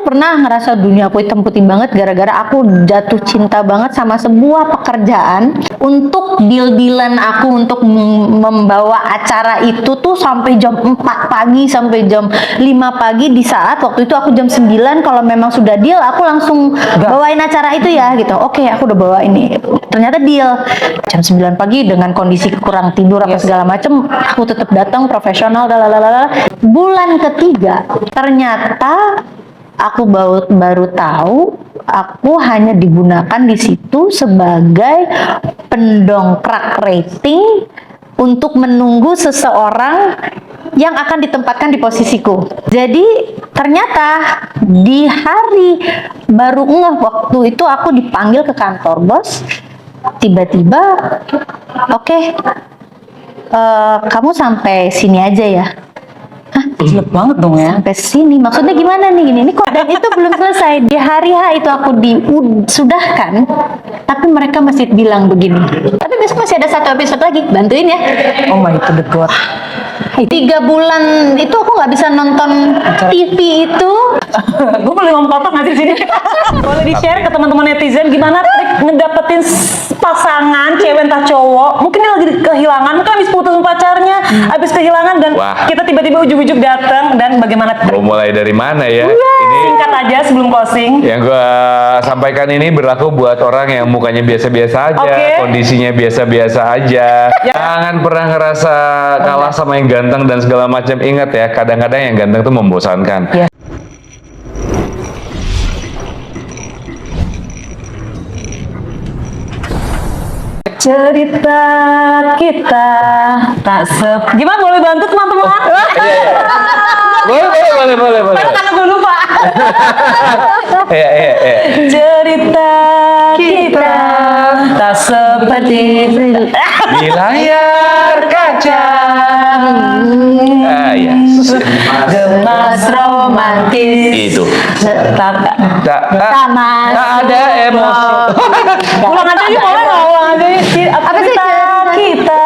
pernah ngerasa dunia aku hitam putih banget gara-gara aku jatuh cinta banget sama sebuah pekerjaan untuk deal-dealan aku untuk membawa acara itu tuh sampai jam 4 pagi sampai jam 5 pagi, di saat waktu itu aku jam 9 kalau memang sudah deal aku langsung bawain acara itu ya gitu. Oke, aku udah bawa ini. Ternyata deal jam 9 pagi dengan kondisi kurang tidur apa segala macem, aku tetap datang profesional. Bulan ketiga ternyata aku baru tahu aku hanya digunakan di situ sebagai pendongkrak rating untuk menunggu seseorang yang akan ditempatkan di posisiku. Jadi ternyata di hari baru ngeh waktu itu aku dipanggil ke kantor bos, tiba-tiba oke, kamu sampai sini aja ya. Hah, jelek banget dong ya. Sampai sini, maksudnya gimana nih gini? Ini kok dan itu belum selesai. Di hari H itu aku disudahkan, tapi mereka masih bilang begini. Tapi besok masih ada satu episode lagi, bantuin ya. Oh my god. 3 bulan itu aku nggak bisa nonton TV itu. Gue boleh ngomong apa nggak sih di sini? Boleh di-share ke teman-teman netizen gimana trik ngedapetin pasangan cewek entah cowok? Mungkin dia lagi kehilangan, mungkin habis putus sama pacarnya, habis kehilangan dan kita tiba-tiba ujuk-ujuk datang, dan bagaimana trik? Mau mulai dari mana ya? Ini Singkat aja sebelum closing. yang gue sampaikan ini berlaku buat orang yang mukanya biasa-biasa aja, kondisinya biasa-biasa aja. Jangan pernah ngerasa kalah sama yang ganteng dan segala macam. Ingat ya, kadang-kadang yang ganteng tuh membosankan. Cerita kita tak gimana, boleh bantu teman-teman? Boleh. Karena gue lupa. Iya. Cerita kita tak seperti Di layar kaca. Iya. gemas romantis. Itu. Tak ada emosi. ulang aja yuk, ulang aja yuk. Apa sih Cerita kita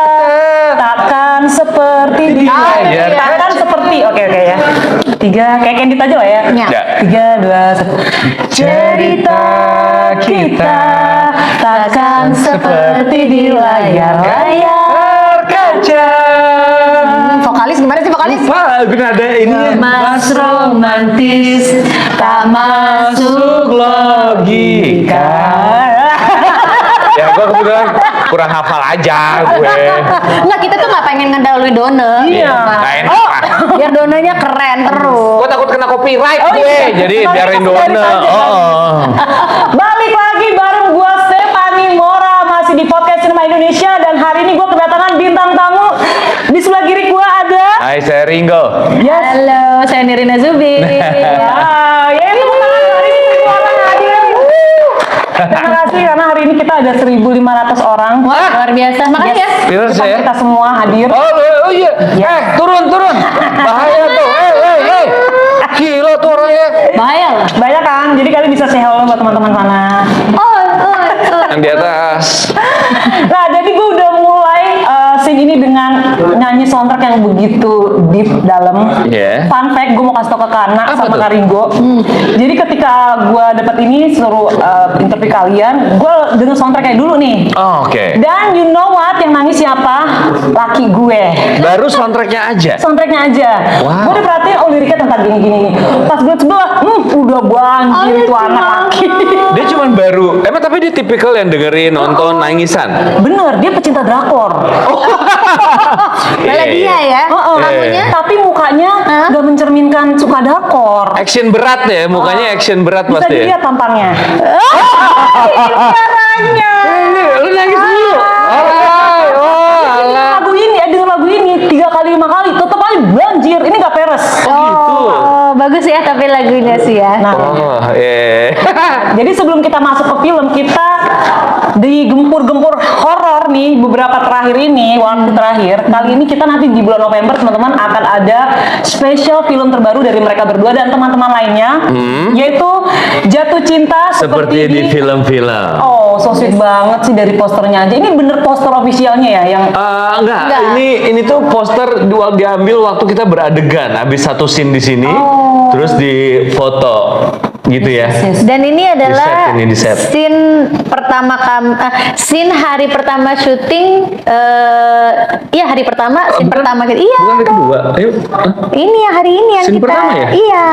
takkan seperti di layar takkan seperti oke ya. 3 kayak Candid aja lah ya. Ya. 3, 2, 1. Cerita kita takkan seperti di layar kaca. Vokalis gimana sih vokalis? Wah, ada ini. Mas romantis tak masuk logika. Ya, gue kebetulan kurang hafal aja gue. Enggak, kita tuh nggak pengen ngedahului Dona. Iya. Nggak enak lah. Biar Donanya keren terus. Gue takut kena copyright gue. iya. Jadi biarin Dari Dona. tadi. Balik lagi bareng gua Stephanie Mora, masih di podcast Cinema Indonesia, dan hari ini gua kedatangan bintang tamu. Di sebelah kiri gua ada Hai, saya Ringo. Halo, saya Nirina Zubi. ya ini hari ini semua orang hadir. Terima kasih karena hari ini kita ada 1.500 orang. Wah, luar biasa. Makasih ya. Viewers ya. Kita semua hadir. Oh iya. Turun. Bahaya tuh. Gila tuh orangnya. Bahaya loh. Banyak kan, jadi kalian bisa say hello buat teman-teman sana. Oh. Yang di atas. Nah, jadi gue udah mulai scene ini dengan nyanyi soundtrack yang begitu deep dalam. Yeah. Fun fact, gue mau kasih tau ke Kana sama Kak Ringo. Jadi ketika gue dapat ini suruh interview kalian, gue denger soundtrack kayak dulu nih. Oh, oke. Dan you know what, yang nangis siapa? Laki gue. Baru soundtracknya aja. Soundtracknya aja. Wow. Gue udah perhatiin, liriknya tentang gini-gini. Pas gue sebelah, udah banjir itu anak laki. Dia cuman baru. Emang tapi dia tipikal yang dengerin, nonton, nangisan. Bener, dia pecinta drakor. Malah dia ya. Lagunya. Tapi mukanya nggak mencerminkan suka drakor. Action berat ya, mukanya action berat Bisa pasti ya. dilihat tampangnya. Caranya. Lu nangis dulu. Lagu ini, denger lagu ini 3 kali 5 kali, tetep aja banjir. Ini nggak peres. Oh, bagus ya tapi lagunya sih ya. Nah, jadi sebelum kita masuk ke film, kita digempur-gempur horor nih beberapa terakhir ini, waktu terakhir. Kali ini kita nanti di bulan November, teman-teman, akan ada spesial film terbaru dari mereka berdua dan teman-teman lainnya, yaitu Jatuh Cinta Seperti di film-film. Oh, so sweet banget sih dari posternya aja. Ini bener poster officialnya ya yang Enggak. Ini tuh poster diambil waktu kita beradegan, habis satu scene di sini, terus di foto. gitu ya. Dan ini adalah Di set. scene pertama scene hari pertama syuting. Iya hari pertama, scene Bukan- pertama kita. Iya. Bukan hari kedua. Ayo. Ini yang hari ini yang Scene kita. pertama ya? Iya.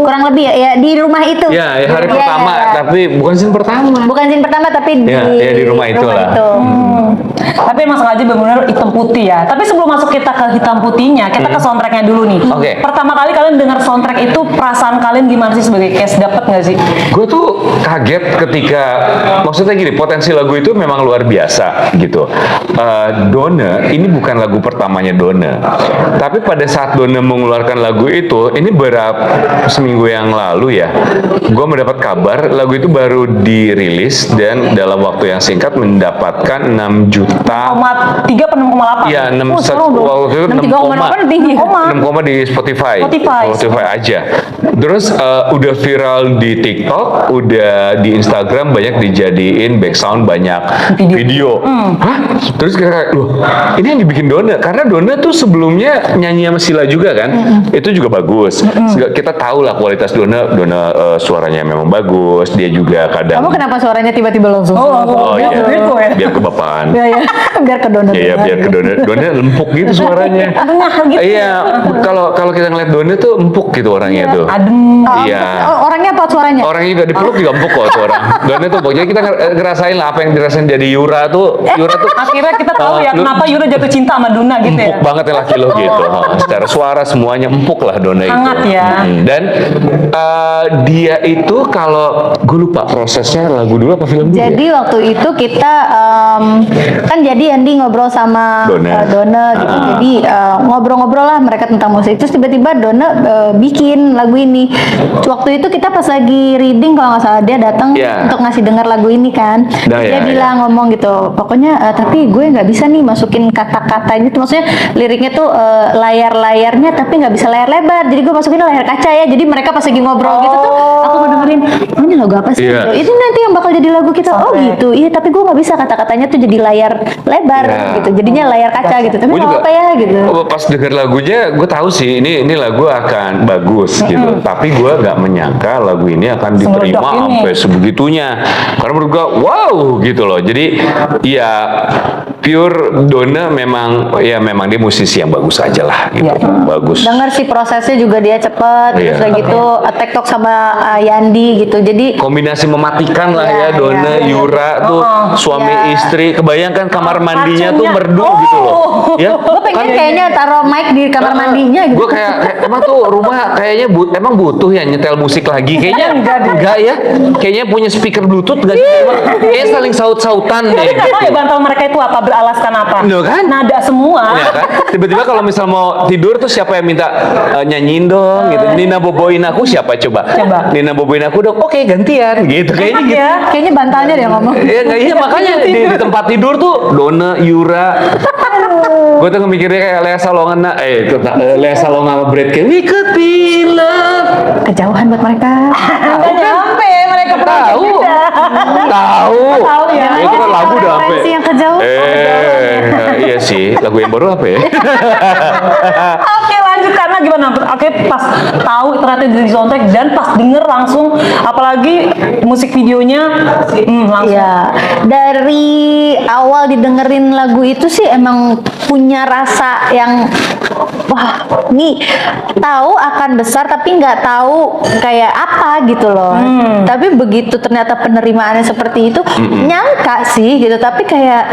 Kurang lebih ya di rumah itu. Ya, hari Iya, pertama, iya. tapi bukan scene pertama. Bukan scene pertama tapi Ya, di rumah itulah. itu. Tapi emang sengaja benar-benar hitam putih ya. Tapi sebelum masuk kita ke hitam putihnya, kita ke soundtracknya dulu nih. Oke. Pertama kali kalian dengar soundtrack itu, perasaan kalian gimana sih sebagai cast? Dapet nggak sih? Gue tuh kaget ketika, maksudnya gini, potensi lagu itu memang luar biasa gitu. Donna, ini bukan lagu pertamanya Donna. Tapi pada saat Donna mengeluarkan lagu itu, ini seminggu yang lalu ya, gue mendapat kabar lagu itu baru dirilis dan dalam waktu yang singkat mendapatkan 6 juta. 6,3 per 6,8? Iya, 6 seru dong. waktu itu 6 3,8 tinggi. 6 di Spotify. Spotify aja. Terus udah viral di TikTok, udah di Instagram, banyak dijadiin background banyak video. Hah? Terus kayak, loh, ini yang dibikin Donna. Karena Donna tuh sebelumnya nyanyi sama Sheila juga kan. Itu juga bagus. Kita tahu lah kualitas Donna suaranya memang bagus. Dia juga kadang Kamu kenapa suaranya tiba-tiba langsung? Oh iya, gitu ya. biar kebapaan. Ya, ya. Biar ke donor. Iya, biar ke Donna. Donna empuk gitu suaranya. Tengah gitu. Iya, kalau kita ngeliat Donna tuh empuk gitu orangnya tuh. Adem. Iya. Orangnya apa suaranya? Orangnya juga dipeluk juga empuk kok tuh orang. Donna tuh pokoknya kita ngerasain lah apa yang dirasain jadi Yura tuh. Akhirnya kita tahu ya kenapa Yura jatuh cinta sama Donna gitu ya. Empuk banget ya laki lo gitu. Secara suara semuanya empuk lah Donna itu. Hangat ya. Dan dia itu kalau gue lupa prosesnya lagu dulu apa film dulu ya? Jadi waktu itu kita kan jadi Andi ngobrol sama Donna gitu. Jadi ngobrol-ngobrol lah mereka tentang musik. Terus tiba-tiba Donna bikin lagu ini. Waktu itu kita pas lagi reading kalau nggak salah dia datang untuk ngasih dengar lagu ini kan. Dia bilang ngomong gitu. Pokoknya tapi gue nggak bisa nih masukin kata-katanya. Maksudnya liriknya tuh layar-layarnya tapi nggak bisa layar lebar. Jadi gue masukin layar kaca ya. Jadi mereka pas lagi ngobrol gitu tuh aku mau dengerin. Oh, ini lagu apa sih? Itu nanti yang bakal jadi lagu kita. Oh gitu. Iya tapi gue nggak bisa kata-katanya tuh jadi layar lebar gitu. Jadinya layar kaca gitu. Tapi nggak apa ya gitu. Pas denger lagunya gue tahu sih ini lagu akan bagus gitu. Tapi gue nggak menyangka lagu ini akan diterima sampai sebegitunya. Karena menurut gue wow gitu loh. Jadi ya pure Donna memang dia musisi yang bagus aja lah gitu. Bagus. Dengar sih prosesnya juga dia cepet. Terus udah gitu TikTok sama Yandi gitu. Jadi kombinasi mematikan lah ya Donna, Yura tuh suami istri. Kebayangkan kamar mandinya tuh merdu gitu loh. Ya, gue pengen kayaknya taruh mic di kamar mandinya gitu. Gue kayak emang tuh rumah kayaknya emang butuh ya nyetel musik lagi. Kayaknya enggak ya. Kayaknya punya speaker Bluetooth enggak sih? Kayaknya saling saut-sautan deh. Nggak tahu ya bantal mereka itu apa, beralaskan apa? Loh kan? Nada semua. Ya kan? Tiba-tiba kalau misal mau tidur tuh siapa yang minta nyanyiin dong gitu. Nina boboin aku siapa coba? Nina boboin aku dong. Oke, gantian gitu. Kayaknya gitu. Ya. Kayaknya bantalnya dia ngomong. Iya makanya di tempat tidur tuh Donna, Yura. Gue tuh mikirnya kayak Lea Salonga, Lea Salonga sama Brad Pitt. We could be in love. Kejauhan buat mereka. Nggak nyampe mereka Tahu ya. Itu kan lagu udah sampai. Yang kejauhan. Iya sih. Lagu yang baru apa ya? Oke, lanjut karena gimana? Oke, pas tahu ternyata di soundtrack dan pas denger langsung, apalagi musik videonya langsung. Ya, dari awal didengerin lagu itu sih emang punya rasa yang wah, nih tahu akan besar tapi nggak tahu kayak apa gitu loh. Tapi begitu ternyata penerimaannya seperti itu, nyangka sih gitu. Tapi kayak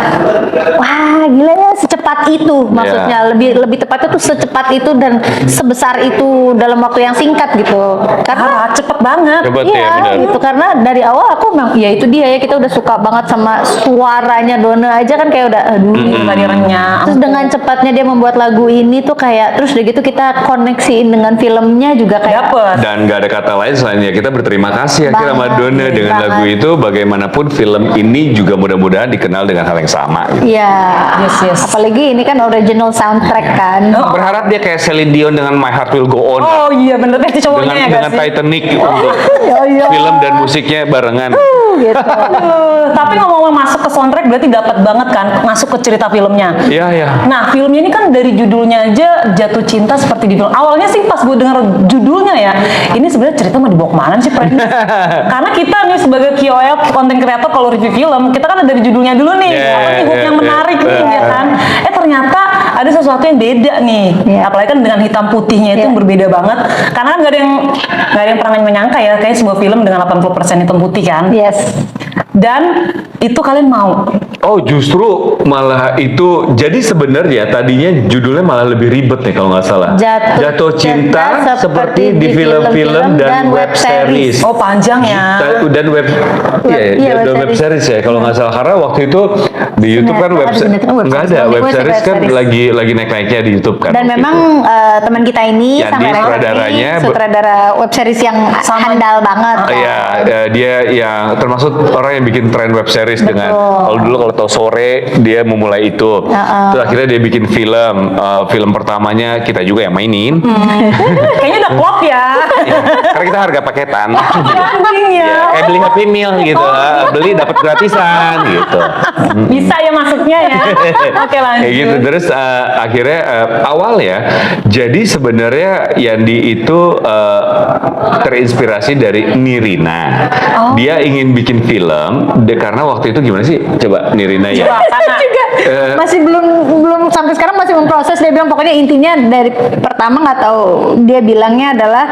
wah gila ya secepat itu. Maksudnya lebih tepatnya tuh secepat itu dan sebesar itu dalam waktu yang singkat gitu. Karena cepet banget. Iya gitu karena dari awal aku memang ya itu dia ya kita udah suka banget sama suaranya Donna aja kan kayak udah aduh tadi renyah. terus dengan cepatnya dia membuat lagu ini tuh kayak terus udah gitu kita koneksiin dengan filmnya juga kayak dapet. Dan gak ada kata lain selain ya kita berterima kasih akhirnya sama Donna dengan lagu itu. Bagaimanapun film ini juga mudah-mudahan dikenal dengan hal yang sama gitu. iya Yes. apalagi ini kan original soundtrack kan Berharap dia kayak Celine Dion dengan My Heart Will Go On. Oh iya bener deh cowoknya ya dengan sih? Titanic untuk film dan musiknya barengan. gitu. Tapi ngomong-ngomong masuk ke soundtrack berarti dapat banget kan masuk ke cerita filmnya. Iya, iya. Nah, filmnya ini kan dari judulnya aja jatuh cinta seperti di film. Awalnya sih pas gue denger judulnya ya, ini sebenarnya cerita mau dibawa kemana sih, Friend? Karena kita nih sebagai KOL, konten kreator kalau review film, kita kan ada dari judulnya dulu nih, apa nih hook yang menarik nih, ya kan? Ternyata ada sesuatu yang beda nih. Apalagi kan dengan hitam putihnya itu yang berbeda banget. Karena kan nggak ada yang pernah menyangka ya, kayak sebuah film dengan 80% hitam putih kan. Yes. Dan itu kalian mau. Oh, justru malah itu. Jadi sebenarnya tadinya judulnya malah lebih ribet nih kalau nggak salah. Jatuh cinta seperti di film-film dan web series. Oh, panjang ya. Dan web web series ya kalau nggak salah, karena waktu itu di YouTube kan web nggak ada web series kan lagi naik-naiknya di YouTube kan. Dan memang teman kita ini Yandi, sutradara web series yang handal banget. Iya, dia yang termasuk orang yang bikin tren web series dengan kalau tahu Sore dia memulai itu. Terus akhirnya dia bikin film. Film pertamanya kita juga yang mainin. Kayaknya udah klop ya. Karena kita harga paketan. Anjing ya. Kayak beli Happy Meal gitu. Beli dapat gratisan gitu. Bisa ya masuknya ya. Oke, lanjut. Kayak gitu. Terus akhirnya awal ya. Jadi sebenarnya Yandi itu terinspirasi dari Nirina. Dia ingin bikin film karena waktu itu gimana sih? Coba Nirina ya. Juga masih belum sampai sekarang masih memproses. Dia bilang pokoknya intinya dari pertama nggak tahu, dia bilangnya adalah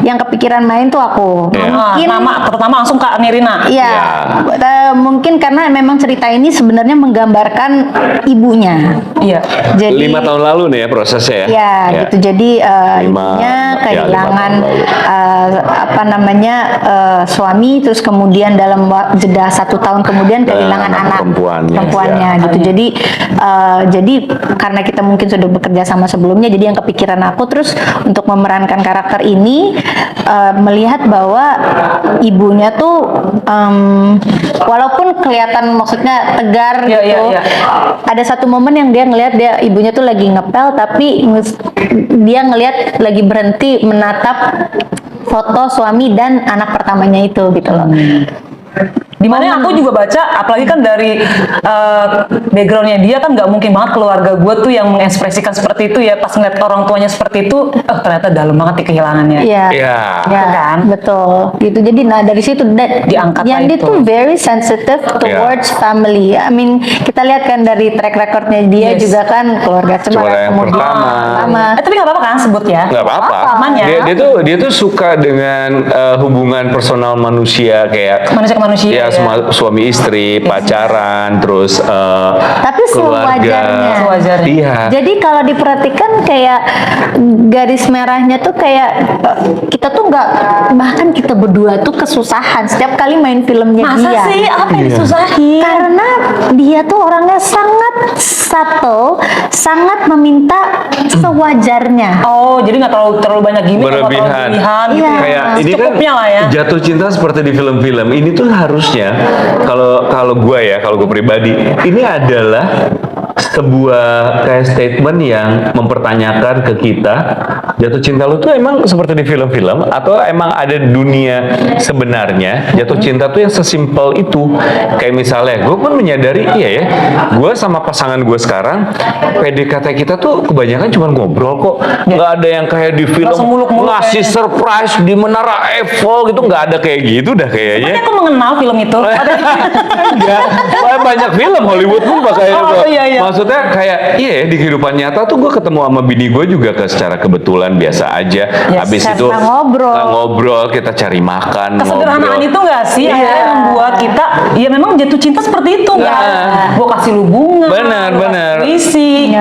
yang kepikiran main tuh aku. Mungkin nama pertama langsung Kak Nirina. Iya. Mungkin karena memang cerita ini sebenarnya menggambarkan ibunya. Iya. Jadi 5 tahun lalu nih ya prosesnya ya. Iya, gitu. Jadi ibunya kehilangan suami, terus kemudian dalam jeda 1 tahun kemudian kehilangan anak perempuannya gitu. Jadi karena kita mungkin sudah bekerja sama sebelumnya, jadi yang kepikiran aku terus untuk memerankan karakter ini melihat bahwa ibunya tuh walaupun kelihatan maksudnya tegar gitu, ada satu momen yang dia ngelihat ibunya tuh lagi ngepel, tapi dia ngelihat lagi berhenti menatap foto suami dan anak pertamanya itu gitu loh. Dimana aku juga baca, apalagi kan dari backgroundnya dia kan nggak mungkin banget keluarga gue tuh yang mengekspresikan seperti itu ya, pas ngeliat orang tuanya seperti itu, ternyata dalam banget kehilangannya. Iya, kan? Betul. Gitu. Jadi dari situ diangkat yang dia tuh very sensitive towards family. I mean, kita lihat kan dari track recordnya dia juga kan keluarga cemara yang pertama. Tapi nggak apa-apa kan sebut ya? Nggak apa-apa. Dia tuh suka dengan hubungan personal manusia, kayak manusia ke manusia. Ya, suami istri, pacaran, terus tapi sewajarnya. Iya. Jadi kalau diperhatikan kayak garis merahnya tuh kayak kita tuh nggak, bahkan kita berdua tuh kesusahan setiap kali main filmnya. Masa dia. sih? Apa yang disusahin? Karena dia tuh orangnya sangat subtle, sangat meminta sewajarnya. Oh, jadi nggak terlalu banyak gimmick, berlebihan. Gitu. Kayak ini kan lah ya. Jatuh cinta seperti di film-film. Ini tuh harusnya kalau gue pribadi, ini adalah sebuah kayak statement yang mempertanyakan ke kita, jatuh cinta lu tuh emang seperti di film-film atau emang ada dunia sebenarnya? Jatuh cinta tuh yang sesimpel itu. Kayak misalnya gue pun menyadari, iya ya, gue sama pasangan gue sekarang PDKT kita tuh kebanyakan cuma ngobrol kok, nggak ada yang kayak di film ngasih surprise di Menara Eiffel gitu, nggak ada kayak gitu dah kayaknya. Aku mengenal film itu. Ya, banyak film Hollywood pun pakai itu. Maksudnya kayak di kehidupan nyata tuh gue ketemu sama bini gue juga secara kebetulan biasa aja. Habis itu ngobrol, kita cari makan. Kesederhanaan itu nggak sih yang membuat kita memang jatuh cinta seperti itu nggak? Gue kasih lu bunga. Benar.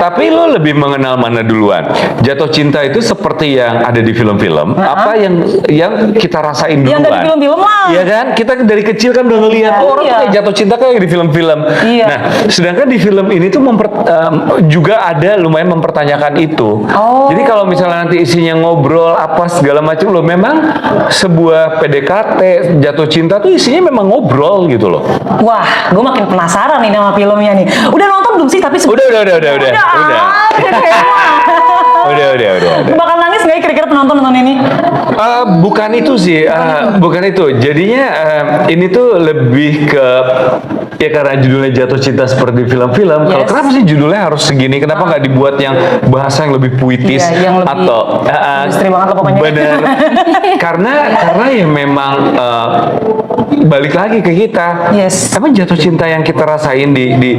Tapi lo lebih mengenal mana duluan? Jatuh cinta itu seperti yang ada di film-film, apa yang kita rasain duluan? Yang dari film-film lah. Iya kan? Kita dari kecil kan udah ngelihat orang kayak jatuh cinta kayak di film-film. Nah, sedangkan di film ini tuh juga ada lumayan mempertanyakan itu. Jadi kalau misalnya nanti isinya ngobrol apa segala macam, lo memang sebuah PDKT jatuh cinta tuh isinya memang ngobrol gitu loh. Wah, gue makin penasaran nih sama filmnya nih. Udah nonton belum sih? Tapi udah. Udah. Bakal nangis nggak ya kira-kira penonton nonton ini? Bukan itu sih, bukan itu. Jadinya ini tuh lebih ke ya karena judulnya jatuh cinta seperti film-film. Kalau Yes. kenapa sih judulnya harus segini? Kenapa nggak dibuat yang bahasa yang lebih puitis Iya, yang lebih atau industri banget lah pokoknya. bener? karena ya memang balik lagi ke kita. Yes. Emang jatuh cinta yang kita rasain di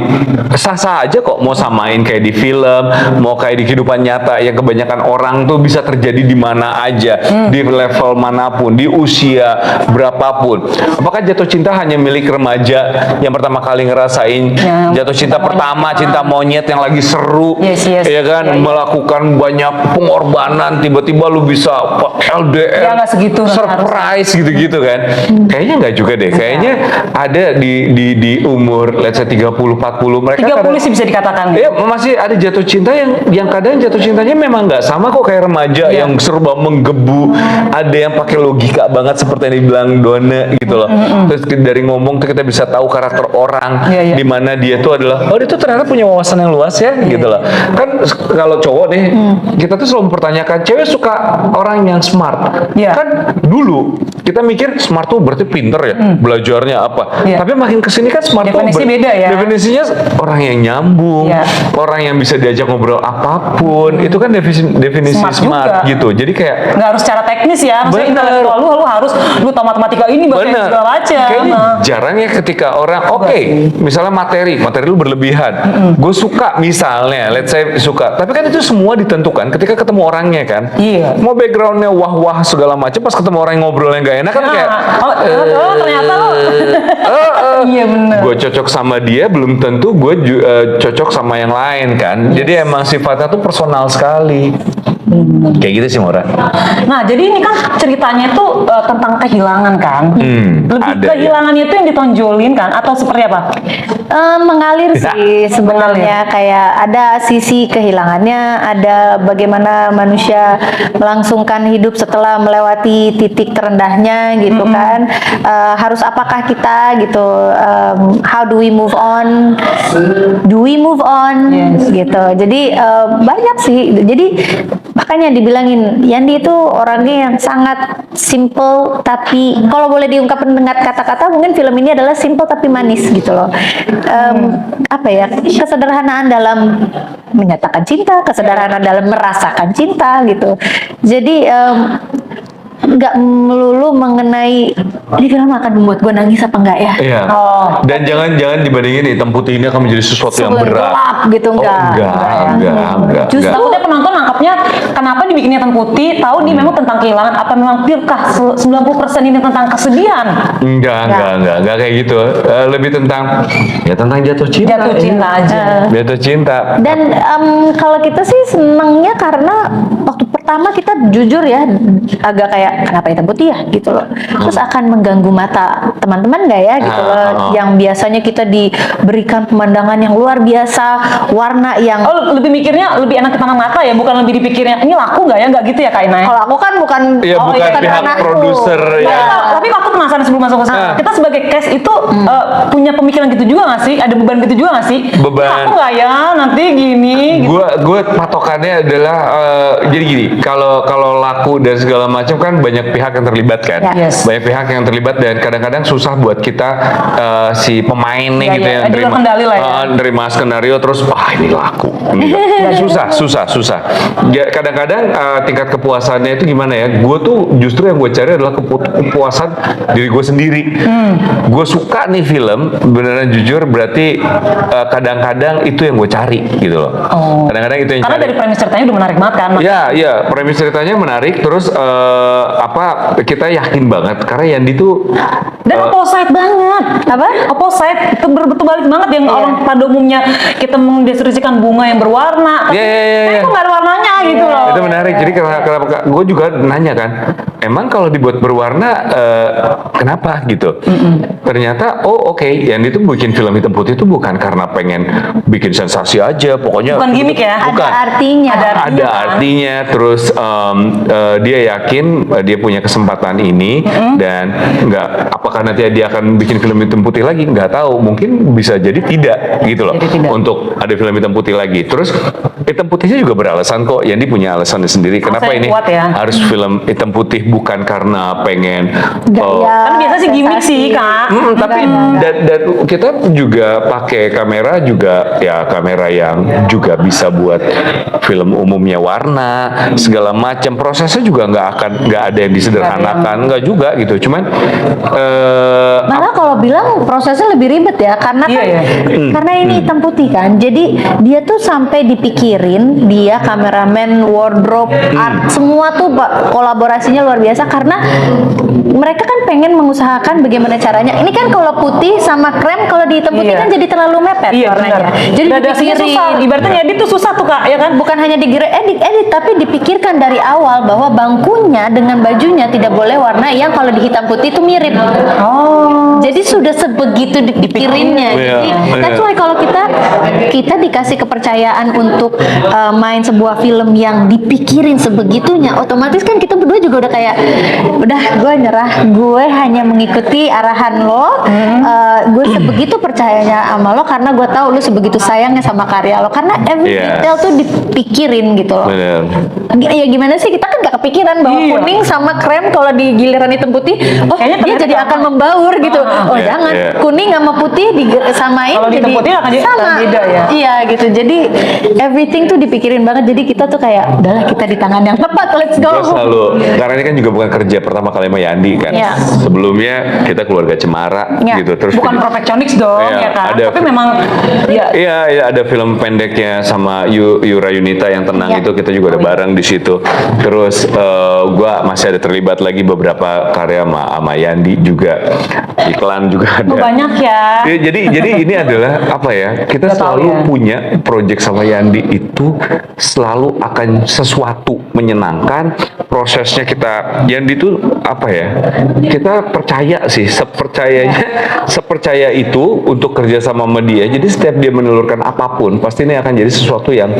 sah-sah aja kok, mau samain kayak di film, mau kayak di kehidupan nyata yang kebanyakan orang tuh bisa terjadi di mana aja, di level manapun, di usia berapapun. Apakah jatuh cinta hanya milik remaja yang pertama kali ngerasain jatuh cinta pertama, cinta monyet yang lagi seru, Yes. ya kan, Iya. melakukan banyak pengorbanan, tiba-tiba lu bisa LDR, Ya, nggak segitu, surprise gitu-gitu kan? Kayaknya nggak juga deh. Kayaknya ada di umur let's say 30-40 mereka 30 sih bisa dikatakan. iya, masih ada jatuh cinta yang kadang jatuh cintanya memang nggak sama kok kayak remaja yang serba menggebu, ada yang pakai logika banget seperti yang dibilang Dona gitu loh. Terus dari ngomong tuh kita bisa tahu karakter orang, Iya. di mana dia tuh adalah dia tuh ternyata punya wawasan yang luas ya gitu loh. Kan kalau cowok nih kita tuh selalu mempertanyakan cewek suka orang yang smart. Iya. Kan dulu kita mikir smart tuh berarti pinter ya, belajarnya apa. Iya. Tapi makin kesini kan smart Definisi tuh beda ya. definisinya orang yang nyambung, Iya. orang yang bisa diajak ngobrol apapun. Itu kan definisi Smart smart juga. gitu. Jadi kayak Nggak harus secara teknis ya, maksudnya Bener. intelektual lu harus lu tahu matematika ini bahasa bener, segala macam. kayaknya Nah. jarang ya ketika orang misalnya materi lu berlebihan. Gue suka misalnya, let's say suka. Tapi kan itu semua ditentukan ketika ketemu orangnya kan. Iya. Mau backgroundnya wah segala macam, pas ketemu orang yang ngobrol yang gak enak kan kayak Ternyata lu iya bener. gue cocok sama dia belum tentu gue cocok sama yang lain kan. Jadi emang sifatnya tuh personal sekali. Kayak gitu sih Mora. Nah, jadi ini kan ceritanya itu tentang kehilangan kan. Lebih ada, ya. kehilangannya itu yang ditonjolin kan atau seperti apa? Mengalir sih sebenarnya, kayak ada sisi kehilangannya, ada bagaimana manusia melangsungkan hidup setelah melewati titik terendahnya gitu kan. Harus apakah kita gitu, how do we move on, Yes. gitu. Jadi banyak sih, jadi makanya dibilangin Yandi itu orangnya yang sangat simple, tapi kalau boleh diungkapkan dengan kata-kata mungkin film ini adalah simple tapi manis gitu loh. Apa ya, kesederhanaan dalam menyatakan cinta, kesederhanaan dalam merasakan cinta gitu. Jadi nggak melulu mengenai ini film akan membuat gue nangis apa enggak ya. Iya. Dan jangan dibandingin hitam putih ini akan menjadi sesuatu yang berat. Gelap gitu, enggak. Enggak. Justru takutnya penonton nangkapnya kenapa dibikinnya hitam putih, tahu nih memang tentang kehilangan, apa memang pirkah 90% ini tentang kesedihan? Enggak kayak gitu. Lebih tentang jatuh cinta. Jatuh cinta aja. Jatuh cinta. Dan kalau kita sih senangnya karena waktu pertama kita jujur ya agak kayak kenapa hitam putih ya gitu loh. Terus akan mengganggu mata teman-teman nggak ya gitu loh. Yang biasanya kita diberikan pemandangan yang luar biasa, warna yang Oh, lebih mikirnya lebih enak kepandang mata ya, bukan lebih dipikirnya ini laku nggak ya, nggak gitu ya Kak Inay? kalau aku kan bukan Iya, bukan bukan pihak ranahku. produser ya. Tapi aku penasaran sebelum masuk ke sana. Kita sebagai cast itu punya pemikiran gitu juga nggak sih? Ada beban gitu juga nggak sih? Beban. Ini laku nggak ya nanti gini? Gitu. Gue patokannya adalah jadi gini, kalau laku dan segala macam kan banyak pihak yang terlibat kan. Ya. Yes. Banyak pihak yang terlibat dan kadang-kadang susah buat kita si pemain nih Ya, gitu ya. yang Di luar kendali lah ya. nerima skenario terus ini laku. Susah. Kadang-kadang tingkat kepuasannya itu gimana ya? Gue tuh justru yang gue cari adalah kepuasan diri gue sendiri. Gue suka nih film, beneran jujur berarti kadang-kadang itu yang gue cari gitu loh. Kadang-kadang itu yang Karena cari. dari premis ceritanya udah menarik banget kan? Iya, premis ceritanya menarik. Terus kita yakin banget karena Yandi tuh Dan opposite banget. Apa? Opposite itu berbalik banget yang orang pada umumnya kita mendeskripsikan bunga yang berwarna. Tapi Iya. itu nggak ada warnanya gitu loh. itu menarik. Jadi kenapa gue juga nanya kan, emang kalau dibuat berwarna kenapa gitu? Ternyata oke, Yandi tuh bikin film hitam putih itu bukan karena pengen bikin sensasi aja, pokoknya Bukan gimmick ya? Bukan. Ada artinya. Ada artinya. Terus dia yakin dia punya kesempatan ini dan apakah nanti dia akan bikin film hitam hitam putih lagi, nggak tahu, mungkin bisa jadi tidak gitu loh. Jadi tidak. Untuk ada film hitam putih lagi. Terus hitam putihnya juga beralasan kok. Yandi punya alasannya sendiri. Kenapa Alasannya ini kuat ya. harus film hitam putih, bukan karena pengen Kan biasa sih gimmick sih, Kak. tapi dan kita juga pakai kamera juga ya, kamera yang juga bisa buat film umumnya warna segala macam. Prosesnya juga nggak ada yang disederhanakan, nggak juga gitu. Cuman Malah kalau bilang prosesnya lebih ribet ya, karena Iya, kan iya. karena ini hitam putih kan. Jadi dia tuh sampai dipikirin, dia kameramen, wardrobe, art, semua tuh kolaborasinya luar biasa karena mereka kan pengen mengusahakan bagaimana caranya. Ini kan kalau putih sama krem, kalau di hitam putih Iya. kan jadi terlalu mepet Iya, warnanya. benar. Jadi Gradasinya dipikirin. susah. Ibaratnya edit tuh susah tuh, Kak, ya kan? Bukan hanya edit, tapi dipikirkan dari awal bahwa bangkunya dengan bajunya tidak boleh warna yang kalau di hitam putih itu mirip. Oh. Jadi sudah sebegitu dipikirinnya. Iya, Jadi iya. that's why kalau kita dikasih kepercayaan untuk main sebuah film yang dipikirin sebegitunya, otomatis kan kita berdua juga udah kayak, udah gue nyerah, gue hanya mengikuti arahan lo, gue sebegitu percayanya sama lo karena gue tahu lo sebegitu sayangnya sama karya lo, karena every Yes. detail tuh dipikirin gitu loh. bener. Ya gimana sih, kita kan gak kepikiran bahwa Iya. kuning sama krem kalau di giliran hitam putih, oh Kayaknya dia ternyata jadi sama. akan membaur gitu. Oh Iya, jangan, iya. kuning sama putih disamain Kalau di jadi hitam putih akan jadi sama. beda ya. Iya gitu. Jadi everything tuh dipikirin banget. Jadi kita tuh kayak udahlah, kita di tangan yang tepat, let's go. Gue selalu, karena ini kan juga bukan kerja pertama kali sama Yandi kan. Iya. Sebelumnya kita keluarga Cemara Iya. gitu. Terus Bukan perfectionist dong, Iya, ya kan? ada- Tapi memang ya Iya, ada film pendeknya sama Yura Yunita yang tenang Iya. itu, kita juga ada bareng di situ. Terus gua masih ada terlibat lagi beberapa karya sama Yandi juga, iklan juga ada. banyak ya. Ya, jadi ini adalah apa ya? Kita Nggak tahu selalu ya. punya project sama Yandi itu selalu akan sesuatu menyenangkan. Prosesnya kita Yandi itu apa ya? Kita percaya sih, sepercaya itu untuk kerja sama dia. Jadi setiap dia menelurkan apapun, pasti ini akan jadi sesuatu yang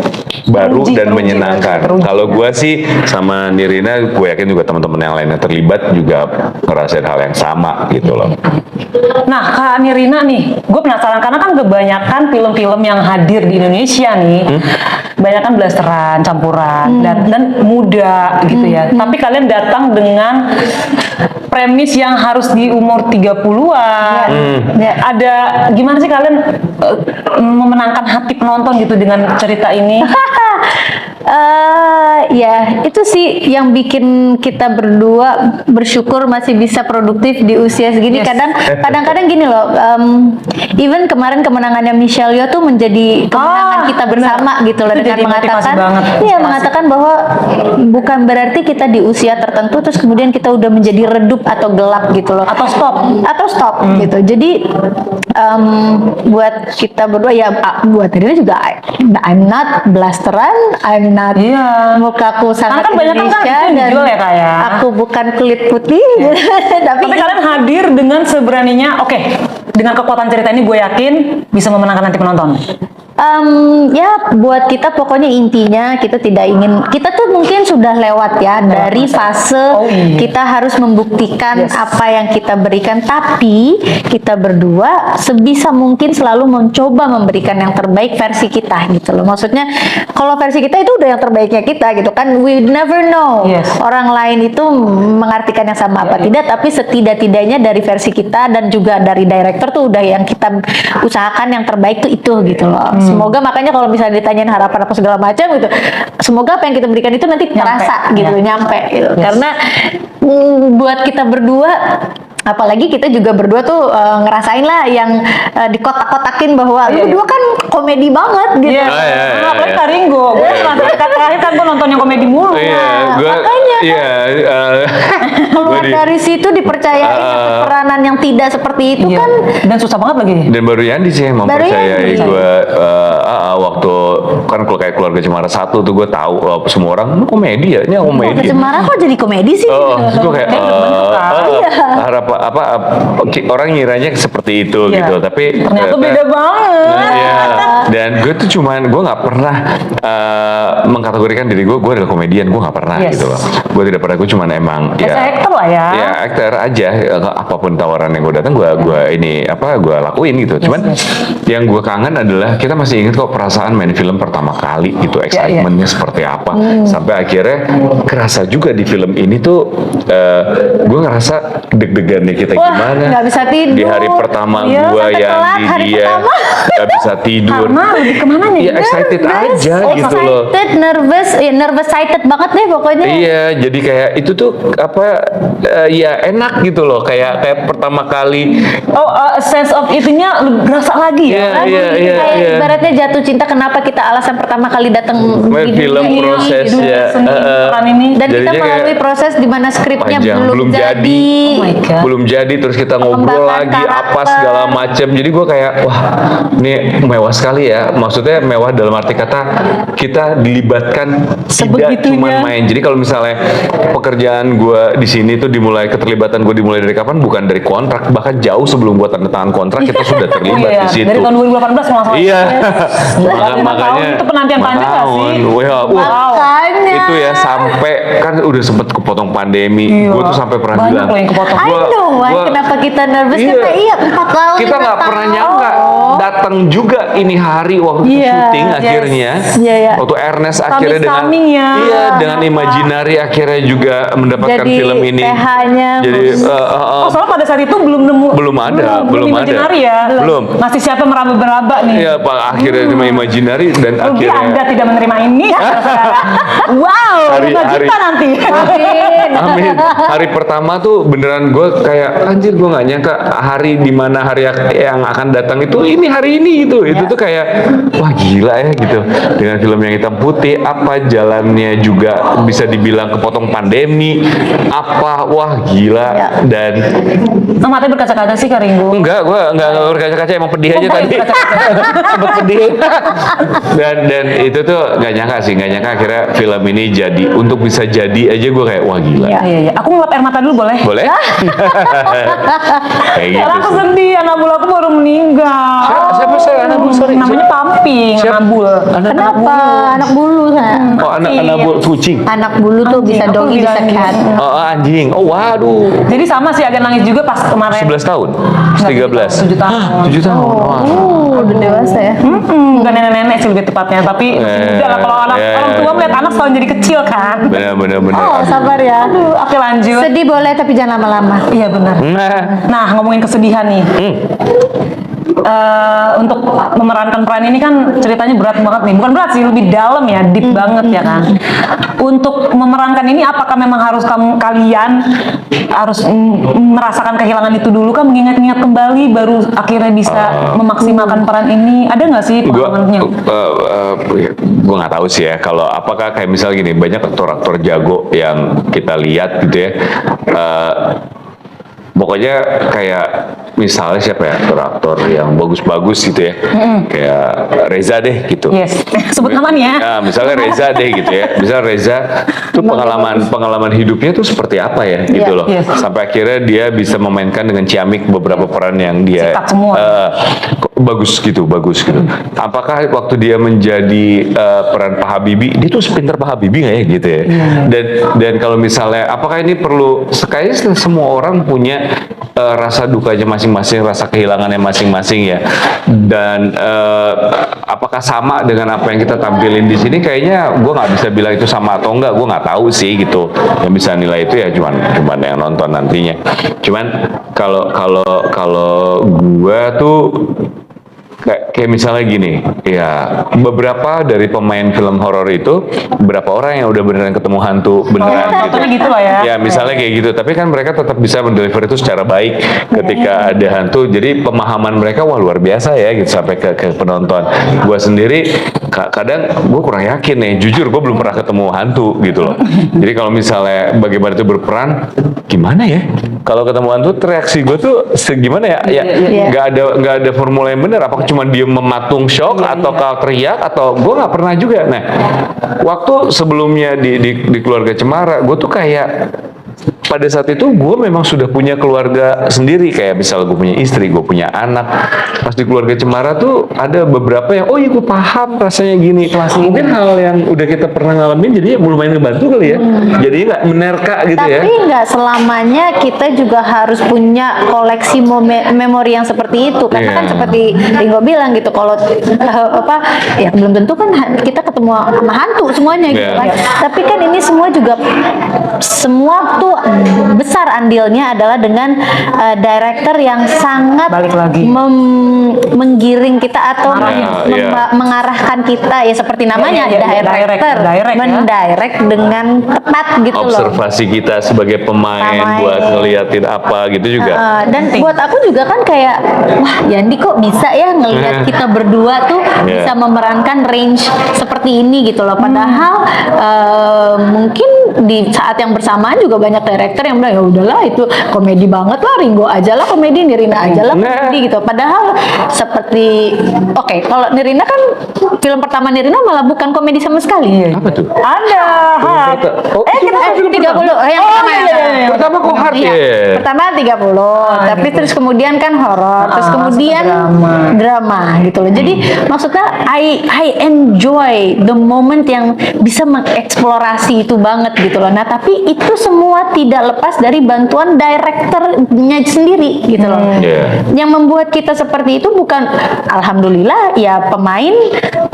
baru dan menyenangkan. Kalau gua sih sama Nirina, gue yakin juga teman-teman yang lainnya terlibat juga ngerasain hal yang sama gitu loh. Nah, Kak Nirina nih, gue penasaran karena kan kebanyakan film-film yang hadir di Indonesia nih, kebanyakan blasteran, campuran, dan muda gitu ya. Tapi kalian datang dengan premis yang harus di umur 30-an. Ya. Ada gimana sih kalian memenangkan hati penonton gitu dengan cerita ini? Ya itu sih yang bikin kita berdua bersyukur masih bisa produktif di usia segini. Yes. Kadang-kadang gini loh, even kemarin kemenangannya Michelle Yeoh tuh menjadi kemenangan kita bersama gitu loh, Itu dengan jadi motivasi mengatakan, banget, iya inspirasi. mengatakan bahwa bukan berarti kita di usia tertentu terus kemudian kita udah menjadi redup atau gelap gitu loh, Atau stop. gitu. Jadi buat kita berdua ya, buat Rina juga, I'm not blasteran, I'm not Iya. mukaku sangat kan banyak kan Indonesia itu yang dan dijual ya, Kak, ya? aku bukan kulit putih, tapi Tapi kalian hadir dengan seberaninya, oke, dengan kekuatan cerita ini gue yakin bisa memenangkan hati penonton. Ya buat kita pokoknya intinya kita tidak ingin, kita tuh mungkin sudah lewat ya dari fase Oh, iya. kita harus membuktikan Yes. apa yang kita berikan, tapi kita berdua sebisa mungkin selalu mencoba memberikan yang terbaik versi kita gitu loh. Maksudnya kalau versi kita itu udah yang terbaiknya kita gitu kan, we never know Yes. orang lain itu mengartikan yang sama apa tidak, tapi setidak-tidaknya dari versi kita dan juga dari director tuh udah yang kita usahakan yang terbaik tuh itu gitu loh. Semoga makanya kalau misalnya ditanyain harapan apa segala macam gitu, semoga apa yang kita berikan itu nanti terasa gitu, nyampe gitu. Karena buat kita berdua, apalagi kita juga berdua tuh ngerasain lah yang dikotak-kotakin bahwa lu berdua kan komedi banget gitu. Iya. Oh, iya, iya, Apalagi iya. Kak Ringo, gue terakhir kan gue nonton yang komedi mulu. Iya, gue makanya kan. iya. Keluar gua di- dari situ dipercayai dengan peranan yang tidak seperti itu Iya. kan. Dan susah banget lagi. Dan baru Yandi sih yang Baru mempercayai Yandi. gue waktu kan kalau kayak Keluarga Cemara 1 tuh gue tahu semua orang komedi ya, ini komedi. Cemara kok jadi komedi sih? Terus gue kayak harap orang ngiranya seperti itu gitu, tapi ternyata beda banget. Iya. Dan gue tuh gue nggak pernah mengkategorikan diri gue adalah komedian, gue nggak pernah gitu loh. Gue tidak pernah, gue cuman emang Actor lah ya. Ya aktor aja, apapun tawaran yang gue datang gue lakuin gitu. Cuman yang gue kangen adalah kita masih ingat kok perasaan main film pertama kali gitu, excitementnya seperti apa, sampai akhirnya kerasa juga di film ini tuh gue ngerasa deg-degannya kita gimana. Nggak bisa tidur di hari pertama gue yang di dia nggak bisa tidur. Karena lebih kemana nih? Ya excited aja gitu loh. Nervous excited banget deh pokoknya. Iya, jadi kayak itu tuh ya enak gitu loh, kayak pertama kali. Sense of itunya berasa lagi ya. Kayak ibaratnya jatuh cinta, kenapa kita alasan pertama kali datang main film proses ya. Ini. Dan kita melalui proses di mana skripnya belum jadi. Oh my God. Belum jadi, terus kita ngobrol lagi apa segala macam. Jadi gue kayak wah, ini mewah sekali ya. Maksudnya mewah dalam arti kata kita dilibatkan tidak cuma main. Jadi kalau misalnya pekerjaan gue di sini tuh keterlibatan gue dimulai dari kapan? Bukan dari kontrak, bahkan jauh sebelum gue tanda tangan kontrak kita sudah terlibat di situ. Dari tahun 2018 kalau nggak salah. Iya. Makanya itu penantian panjang nggak sih? Makanya. Itu ya sampai kan udah sempet kepotong pandemi. Gue tuh sampai pernah bilang. Banyak loh yang kepotong. I know why kenapa kita nervous, karena 4 tahun. Kita nggak pernah nyangka datang juga ini hari waktu syuting akhirnya. Waktu Ernest akhirnya dengan Imaginary akhirnya juga mendapatkan jadi film ini. PH-nya. Jadi soalnya pada saat itu belum ada. Imaginary ya. Belum. Masih siapa meraba-raba nih. Iya, Pak, akhirnya cuma Imaginary dan Rugi akhirnya Anda tidak menerima ini. Wow, Hari- 5 juta nanti. Amin. Hari pertama tuh beneran gue kayak anjir, gue nggak nyangka hari dimana hari yang akan datang itu ini hari ini gitu. Itu tuh kayak wah gila ya gitu. Dengan film yang hitam putih, apa jalannya juga bisa dibilang kepotong pandemi, apa wah gila. Dan Matanya berkaca-kaca sih Kak Ringo. enggak, gue enggak berkaca-kaca, emang pedih aja tadi. Sempet pedih. Dan itu tuh nggak nyangka akhirnya film ini jadi. Untuk bisa jadi aja gue kayak wah gila. Iya. Aku ngelap air mata dulu boleh? Boleh? Kayak gitu. Karena aku sedih, anak bul aku baru meninggal. Siapa sih anak bul? Sorry. Namanya Pamping, anak bul. Kenapa? Anak bulu. Oh, anak bul kucing. Anak bulu tuh bisa Aku doggy, bisa bilangin. cat. Oh, anjing. Oh, waduh. Jadi sama sih agak nangis juga pas kemarin. 11 tahun. 13. 7 tahun. 7 tahun. Wah. Udah dewasa ya. Bukan nenek-nenek sih lebih tepatnya, tapi udah lah kalau orang tua melihat anak selalu jadi kecil kan. Benar. Oh, sabar ya. Aduh, oke lanjut. Sedih boleh tapi jangan lama-lama. Iya benar. Nah, ngomongin kesedihan nih. Untuk memerankan peran ini kan ceritanya berat banget nih. Bukan berat sih, lebih dalam ya, deep banget ya kan. Untuk memerankan ini apakah memang harus kalian harus merasakan kehilangan itu dulu kan, mengingat-ingat kembali baru akhirnya bisa memaksimalkan peran ini? Ada nggak sih pengalamannya? Gue nggak tahu sih ya. Kalau apakah kayak misal gini, banyak aktor-aktor jago yang kita lihat gitu ya. Pokoknya kayak misalnya siapa ya aktor-aktor yang bagus-bagus gitu ya, kayak Reza deh gitu. Yes, sebut namanya. Nah, misalnya Reza deh gitu ya. Misal Reza tuh pengalaman hidupnya tuh seperti apa ya gitu loh. Yes. Sampai akhirnya dia bisa memainkan dengan ciamik beberapa peran yang dia Sikat semua. bagus gitu. Apakah waktu dia menjadi peran Pak Habibie, dia tuh sepintar Pak Habibie nggak ya gitu ya? Dan kalau misalnya, apakah ini perlu? Kayaknya semua orang punya rasa dukanya masing-masing, rasa kehilangannya masing-masing ya. Dan apakah sama dengan apa yang kita tampilin di sini? Kayaknya gue nggak bisa bilang itu sama atau enggak. Gue nggak tahu sih gitu. Yang bisa nilai itu ya cuman yang nonton nantinya. Cuman kalau gue tuh kayak misalnya gini, ya beberapa dari pemain film horor itu, beberapa orang yang udah beneran ketemu hantu beneran Gitu lah ya. Ya misalnya kayak gitu, tapi kan mereka tetap bisa mendeliver itu secara baik ketika ada hantu. Jadi pemahaman mereka wah luar biasa ya gitu sampai ke penonton. Gue sendiri kadang gue kurang yakin nih, jujur gue belum pernah ketemu hantu gitu loh. Jadi kalau misalnya bagaimana itu berperan, gimana ya? Kalau ketemu hantu reaksi gue tuh gimana ya? Ya nggak ada formula yang benar. Apakah cuma diem mematung shock atau teriak atau gue nggak pernah juga. Nah, waktu sebelumnya di keluarga Cemara, gue tuh kayak pada saat itu gue memang sudah punya keluarga sendiri, kayak misal gue punya istri, gue punya anak. Pas di keluarga Cemara tuh ada beberapa yang, oh iya gue paham rasanya gini. Mungkin hal yang udah kita pernah ngalamin jadi lumayan ngebantu kali ya. Jadi nggak menerka gitu ya. Tapi nggak selamanya kita juga harus punya koleksi memori yang seperti itu. Karena kan Iya. seperti Ringo bilang gitu, kalau ya belum tentu kan kita ketemu sama hantu semuanya gitu Iya. kan. Tapi kan ini semua juga semua tuh besar andilnya adalah dengan director yang sangat Balik lagi. menggiring kita atau Iya. mengarahkan kita ya seperti namanya Iya, iya, director, direct ya. mendirect dengan tepat gitu loh. Observasi kita sebagai pemain buat ngeliatin apa gitu juga. Dan buat aku juga kan kayak, wah Yandi kok bisa ya ngelihat kita berdua tuh Iya. bisa memerankan range seperti ini gitu loh. Padahal mungkin di saat yang bersamaan juga banyak director yang bilang ya udahlah itu komedi banget lah, Ringo aja lah komedi, Nirina aja lah Nah. komedi gitu. Padahal seperti kalau Nirina kan film pertama Nirina malah bukan komedi sama sekali. Apa tuh? Ada. Hap. Oh, itu kita film 30 yang pertama ya. Pertama kok hard Iya. ya? Pertama 30, tapi terus kemudian kan horor, terus kemudian drama gitu loh. Jadi maksudnya I enjoy the moment yang bisa mengeksplorasi itu banget gitu loh. Nah, tapi itu semua tidak lepas dari bantuan direkturnya sendiri gitu loh. Iya. Yang membuat kita seperti itu bukan, alhamdulillah ya pemain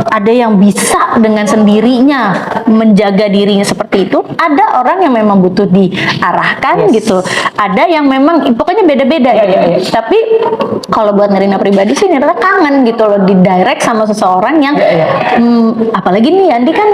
ada yang bisa dengan sendirinya menjaga dirinya seperti itu. Ada orang yang memang butuh diarahkan gitu. Ada yang memang pokoknya beda-beda gitu. Tapi kalau buat Nirina pribadi sih Nirina kangen gitu loh di direct sama seseorang yang apalagi nih Andi kan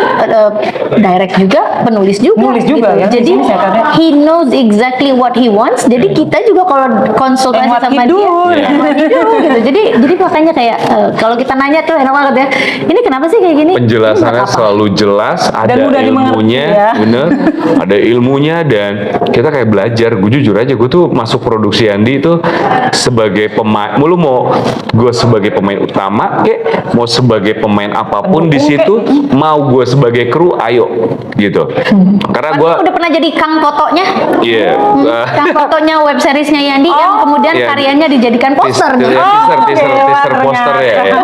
direct juga, penulis juga. Nulis juga gitu. ya, di Jadi sini saya karena- he knows exactly what he wants. Jadi kita juga kalau konsultasi And what sama he do. dia, and what he do, gitu. Jadi makanya kayak kalau kita nanya tuh enak banget ya. Ini kenapa sih kayak gini? Penjelasannya Ini apa? selalu jelas, ada Dan mudah dimengerti, ilmunya, ya. bener, ada ilmunya dan kita kayak belajar. Gue jujur aja, gue tuh masuk produksi Andi itu sebagai pemain. Lu mau gue sebagai pemain utama, mau sebagai pemain apapun di situ, mau gue sebagai kru, ayo gitu. Karena gue, Kamu udah pernah jadi Kang Totonya? iya, Kang Totonya web seriesnya Yandi yang kemudian iya. karyanya dijadikan poster nih. teaser baru poster ya, nyadar. ya.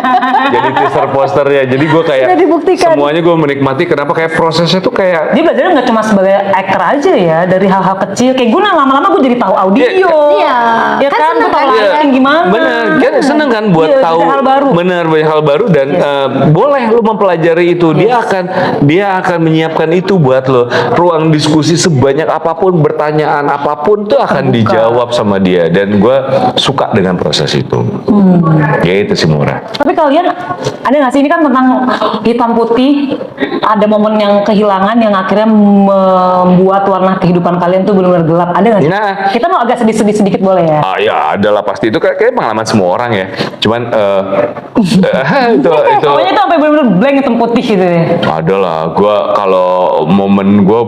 Jadi teaser poster ya. Jadi gue kayak Sudah dibuktikan. semuanya gue menikmati. Kenapa kayak prosesnya tuh kayak Dia belajarnya nggak cuma sebagai actor aja ya, dari hal-hal kecil. Kayak gue lama-lama gue jadi tahu audio. Iya. Ya Kan kan, gue seneng tahu kan? lighting gimana. bener, kan seneng kan buat Iya, tahu banyak hal baru. bener banyak hal baru dan boleh lu mempelajari itu. Dia akan menyiapkan itu buat lo. Ruang diskusi sebanyak apapun, pertanyaan apapun tuh akan dijawab sama dia dan gue suka dengan proses itu. Ya itu sih Murah. Tapi kalian ada nggak sih, ini kan tentang hitam putih, ada momen yang kehilangan yang akhirnya membuat warna kehidupan kalian tuh benar-benar gelap. Ada nggak sih? Nah. Kita mau agak sedih-sedih sedikit boleh ya? Ah ya, adalah pasti itu kayak pengalaman semua orang ya. Cuman itu Pokoknya itu sampai benar-benar blank hitam putih gitu ya. adalah gua kalau momen gua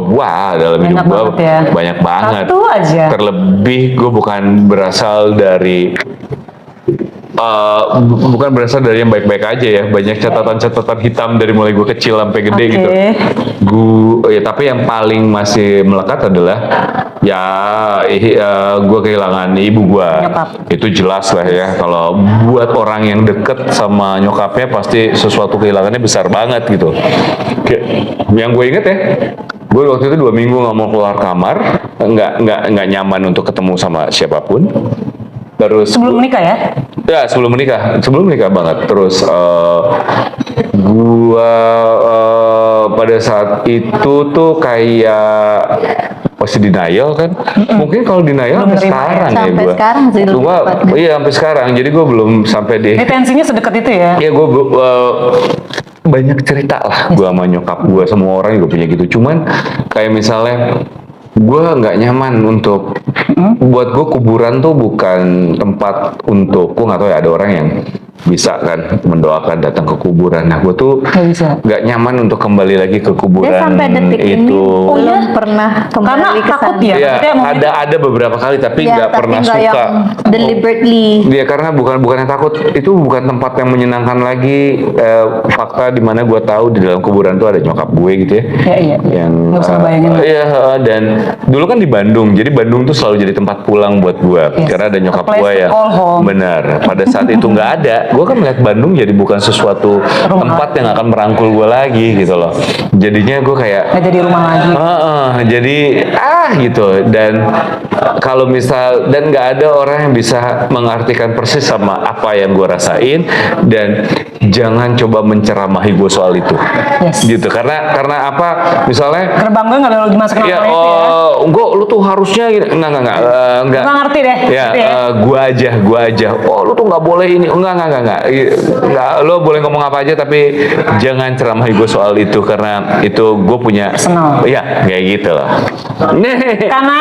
dalam hidup Banyak gua banget ya. banyak banget. Satu aja. Terlebih gua bukan berasal dari bukan berasal dari yang baik-baik aja ya. Banyak catatan-catatan hitam dari mulai gue kecil sampai gede Oke. gitu. Tapi yang paling masih melekat adalah gue kehilangan ibu gue. Nyokap. Itu jelas lah ya. Kalau buat orang yang deket sama nyokapnya pasti sesuatu kehilangannya besar banget gitu. Yang gue inget ya, gue waktu itu 2 minggu nggak mau keluar kamar, nggak nyaman untuk ketemu sama siapapun. Terus Sebelum menikah ya? ya sebelum menikah banget. Terus gua pada saat itu tuh kayak masih denial kan. Mungkin kalau denial Belum sampai terima ya? sekarang ya Sampai gua. sekarang sih lebih Gua, tepatnya. iya sampai sekarang. Jadi gua belum sampai deh. Ini tensinya sedekat itu ya? Ya gue banyak cerita lah gue sama nyokap gue, semua orang juga punya gitu. Cuman kayak misalnya gue nggak nyaman untuk buat gue kuburan tuh bukan tempat untuk gue nggak tahu ya, ada orang yang bisa kan mendoakan datang ke kuburan. Nah, gue tuh Nggak bisa. nggak nyaman untuk kembali lagi ke Dia kuburan sampai detik ini itu. belum pernah Karena kembali ke takut sana. ya. Iya, maksudnya mau ada beberapa kali tapi Ya, nggak tapi pernah nggak suka. yang deliberately. Iya, karena bukan yang takut, itu bukan tempat yang menyenangkan lagi. Fakta di mana gue tahu di dalam kuburan tuh ada nyokap gue gitu ya. Iya. Yang Nggak usah bayangin. iya, dan dulu kan di Bandung, jadi Bandung tuh selalu jadi tempat pulang buat gue. Karena ada nyokap A place gue to ya. call home. Benar. Pada saat itu nggak ada, gue kan melihat Bandung jadi bukan sesuatu tempat yang akan merangkul gue lagi gitu loh. Jadinya gue kayak nggak jadi rumah lagi. jadi gitu. Dan kalau misal dan nggak ada orang yang bisa mengartikan persis sama apa yang gue rasain, dan jangan coba menceramahi gue soal itu. Yes. Gitu. Karena apa? Misalnya Gerbang gue nggak boleh dimasukin ya, orang itu ya. enggak, lu tuh harusnya gini. Enggak. Nggak ngerti deh. Ya, gitu ya. gua aja. Oh, lu tuh nggak boleh ini. Enggak. Lu boleh ngomong apa aja, tapi jangan ceramahi gue soal itu, karena itu gue punya. Personal. Iya, kayak gitu loh. Karena